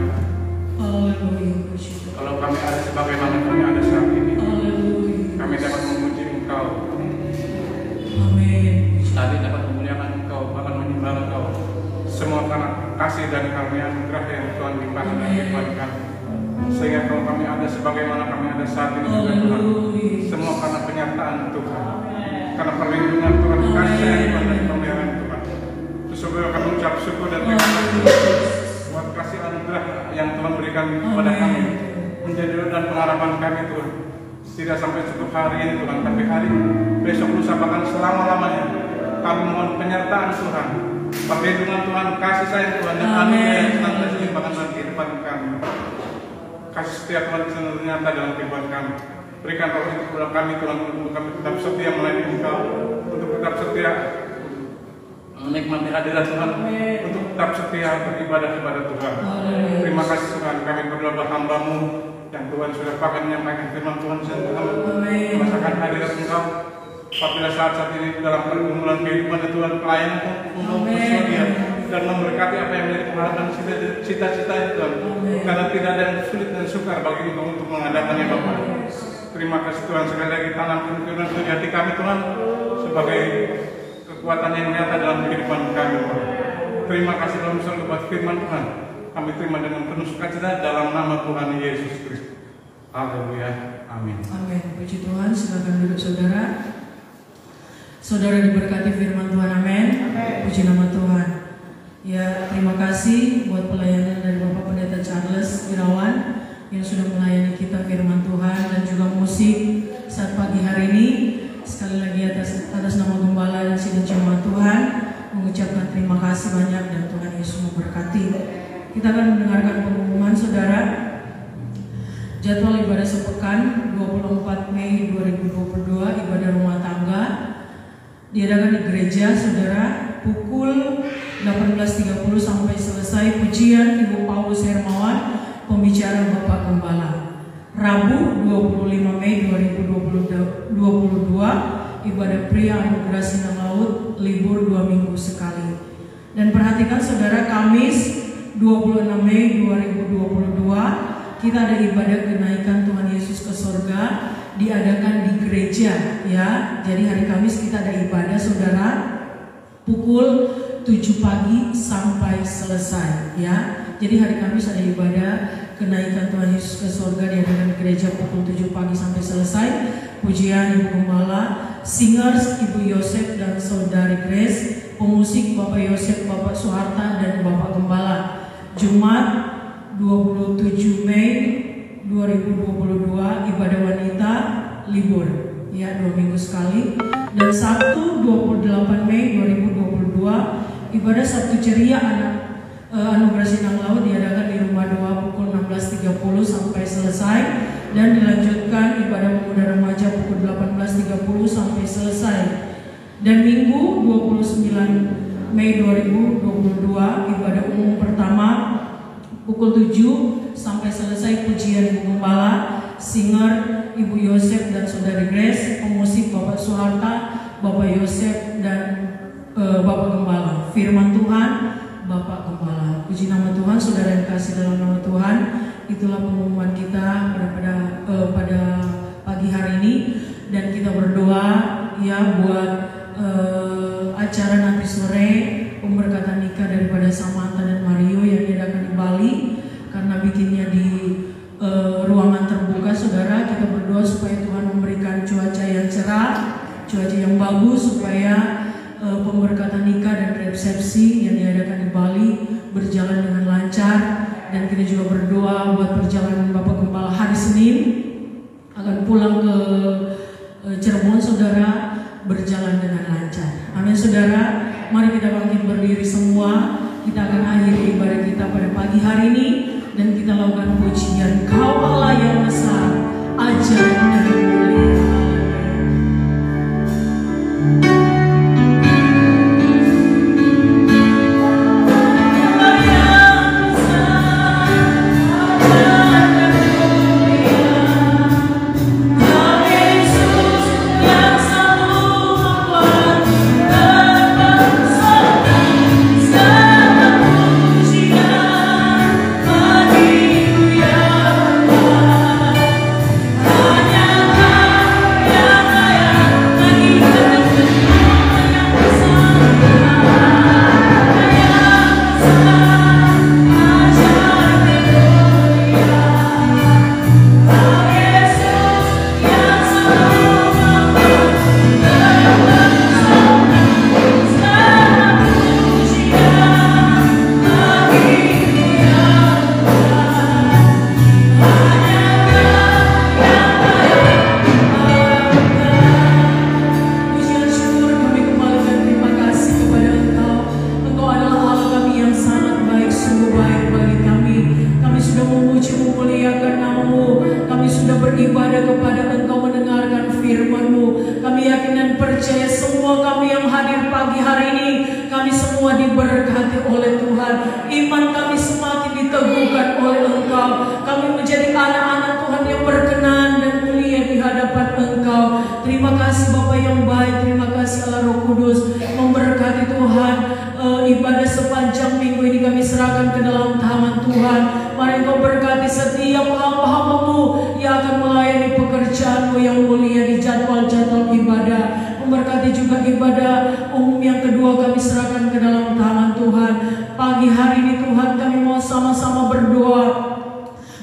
Haleluya, puji Tuhan. Kalau kami ada sebagaimana kami ada saat ini, Haleluya. kami dapat memuji Engkau, Amin. tadi dapat memuliakan Engkau, bahkan menyembah Engkau. Semua karena kasih dan karunia anugerah yang Tuhan limpahkan dan limpahkan. Sehingga kalau kami ada sebagaimana kami ada saat ini juga Tuhan, semua karena penyertaan Tuhan, karena perlindungan Tuhan, kasih sayang Tuhan dan pemeliharaan Tuhan. Sesungguhnya kami ucap syukur dan terima kasih buat kasih anugerah yang Tuhan berikan kepada kami, menjadi dan pengharapan kami Tuhan. Tidak sampai cukup hari ini Tuhan, tapi hari besok lusa bahkan selama-lamanya kami mohon penyertaan Tuhan, perlindungan Tuhan, kasih sayang Tuhan dan anugerah yang senantiasa dilimpahkan dalam kehidupan kami. Kasih setia Tuhan senantiasa nyata dalam kehidupan kami. Berikan roh itu kepada kami Tuhan, untuk kami tetap setia melayani Engkau, untuk tetap setia menikmati hadirat Tuhan, untuk tetap setia beribadah kepada Tuhan. Terima kasih Tuhan, kami berdoa hamba-Mu yang Tuhan sudah pakai menyampaikan firman Tuhan merasakan hadirat Engkau. Apabila saat ini dalam pergumulan kehidupan Tuhan, pelayan untuk bersedia dan memberkati apa yang menjadi pengharapan cita-cita Tuhan. Karena tidak ada yang sulit dan sukar bagi Engkau untuk mengadakannya Bapak. Terima kasih Tuhan, sekali lagi tanamkan firman Tuhan di hati kami Tuhan sebagai kekuatan yang nyata dalam kehidupan kami Tuhan. Terima kasih dalam soal buat firman Tuhan. Kami terima dengan penuh sukacita dalam nama Tuhan Yesus Kristus. Haleluya. Amin. Amin. Puji Tuhan. Silakan duduk saudara. Saudara diberkati firman Tuhan. Amin. Puji nama Tuhan. Ya, terima kasih buat pelayanan dari Bapak Pendeta Charles Irawan yang sudah melayani kita firman Tuhan dan juga musik saat pagi hari ini. Sekali lagi atas nama Gembala dan sidang jemaat Tuhan mengucapkan terima kasih banyak dan Tuhan Yesus memberkati. Kita akan mendengarkan pengumuman saudara. Jadwal ibadah sepekan 24 Mei 2022 ibadah rumah tangga diadakan di gereja saudara pukul 18.30 sampai selesai pujian Ibu Paulus Hermawan, pembicara Bapak Gembala. Rabu 25 Mei 2022 ibadah pria anugerah Sinar Laut libur 2 minggu sekali. Dan perhatikan saudara, Kamis 26 Mei 2022 kita ada ibadah kenaikan Tuhan Yesus ke surga diadakan di gereja ya. Jadi hari Kamis kita ada ibadah saudara pukul 7 pagi sampai selesai ya. Jadi hari Kamis ada ibadah kenaikan Tuhan Yesus ke surga diadakan di gereja pukul 7 pagi sampai selesai. Pujian Ibu Gembala, singers Ibu Yosef dan Saudari Grace, pemusik Bapak Yosef, Bapak Suharta dan Bapak Gembala. Jumat 27 Mei 2022 ibadah wanita libur ya 2 minggu sekali. Dan Sabtu 28 Mei 2022 ibadah Sabtu ceria anugerah Sinar Laut diadakan di rumah doa pukul 16.30 sampai selesai dan dilanjutkan ibadah pemuda remaja pukul 18.30 sampai selesai. Dan Minggu 29 Mei 2022 ibadah umum pertama pukul 7 sampai selesai pujian Ibu Gembala, singer Ibu Yosef dan Saudari Grace, pemusik Bapak Suharta, Bapak Yosef dan Bapak Gembala. Firman Tuhan Bapak Gembala. Puji nama Tuhan, saudara yang kasih dalam nama Tuhan. Itulah pengumuman kita pada pagi hari ini dan kita berdoa ya buat acara nanti sore pemberkatan nikah daripada Samantha dan Mario yang diadakan di Bali karena bikinnya di ruangan terbuka saudara. Kita berdoa supaya Tuhan memberikan cuaca yang cerah, cuaca yang bagus supaya pemberkatan nikah dan resepsi yang diadakan di Bali berjalan dengan lancar. Dan kita juga berdoa buat perjalanan Bapak Gembala hari Senin akan pulang ke Cirebon saudara berjalan dengan lancar. Amin saudara. Mari kita bangkit berdiri semua. Kita akan akhiri ibadah kita pada pagi hari ini dan kita lakukan pujian Kau Allah yang besar, ajaib dan mulia. Pujian memuji memuliakan nama-Mu. Kami sudah beribadah kepada Engkau, mendengarkan firman-Mu. Kami yakin dan percaya semua kami yang hadir pagi hari ini, kami semua diberkati oleh Tuhan. Iman kami semakin diteguhkan oleh Engkau. Kami menjadi anak-anak Tuhan yang berkenan dan mulia di hadapan Engkau. Terima kasih Bapa yang baik, terima kasih Allah Roh Kudus. Memberkati Tuhan, ibadah sepanjang minggu ini kami serahkan ke dalam tangan Tuhan. Mari Engkau berkati setiap hamba-hamba-Mu yang akan melayani pekerjaan-Mu yang mulia di jadwal-jadwal ibadah. Memberkati juga ibadah umum yang kedua kami serahkan ke dalam tangan Tuhan. Pagi hari ini Tuhan kami mau sama-sama berdoa.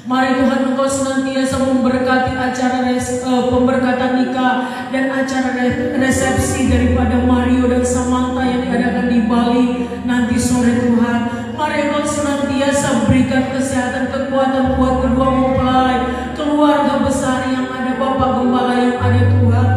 Mari Tuhan Engkau senantiasa memberkati acara pemberkatan nikah dan acara resepsi daripada Mario dan Samantha yang diadakan di Bali nanti sore Tuhan. Mari Engkau senantiasa berikan kesehatan, kekuatan buat kedua mempelai, keluarga besar yang ada, Bapak Gembala yang ada Tuhan.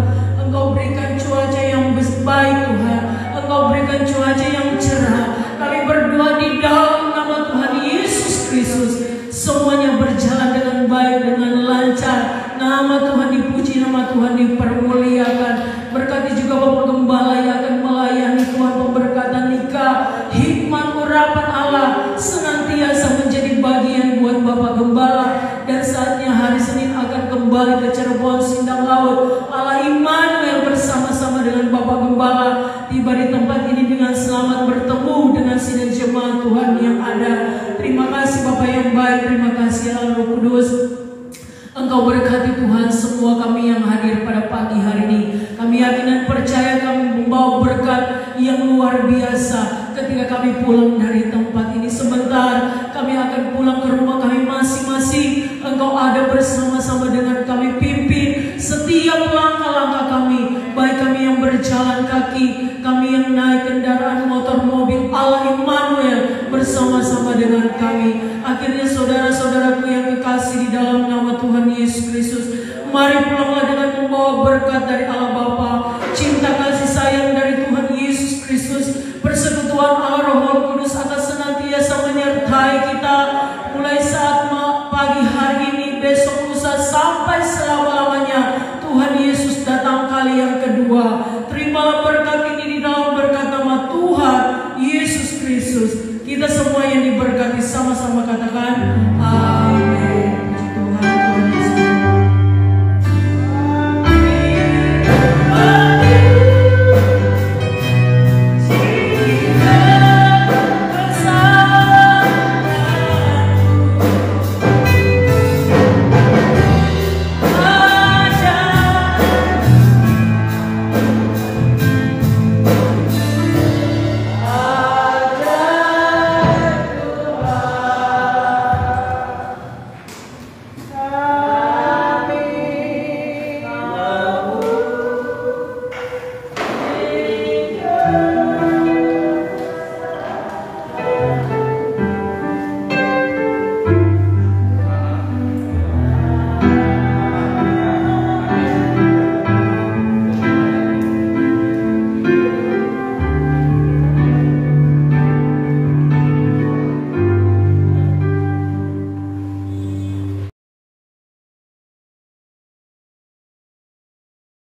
Engkau berikan cuaca yang baik Tuhan, Engkau berikan cuaca yang cerah. Kami berdoa di dalam nama Tuhan Yesus Kristus, semuanya berjalan dengan baik, dengan lancar. Nama Tuhan dipuji, nama Tuhan dipermuliakan. Berkati juga Bapak Gembala yang akan melayani Tuhan pemberkatan nikah. Hikmat urapan Allah senantiasa menjadi bagian buat Bapak Gembala. Dan saatnya hari Senin akan kembali ke Cirebon Sindang Laut. Allah Immanuel bersama-sama dengan Bapak Gembala tiba di tempat ini dengan selamat, bertemu dengan sidang jemaat Tuhan yang ada. Terima kasih Bapak yang baik, terima kasih Allah Roh Kudus. Engkau berkati Tuhan semua kami yang hadir pada pagi hari ini. Kami yakin dan percaya kami membawa berkat yang luar biasa ketika kami pulang dari tempat ini. Sebentar kami akan pulang ke rumah kami masing-masing. Engkau ada bersama-sama dengan kami, pimpin setiap langkah-langkah kami, baik kami yang berjalan kaki, kami yang naik kendaraan motor, mobil. Allah Immanuel bersama-sama dengan kami. Akhirnya saudara-saudaraku yang kekasih di dalam nama Tuhan Yesus Kristus, mari pulanglah dengan membawa berkat dari Allah Bapa, cinta kasih sayang dari Tuhan Yesus Kristus, persekutuan Allah Roh Kudus akan senantiasa menyertai kita mulai saat pagi hari ini, besok lusa sampai selama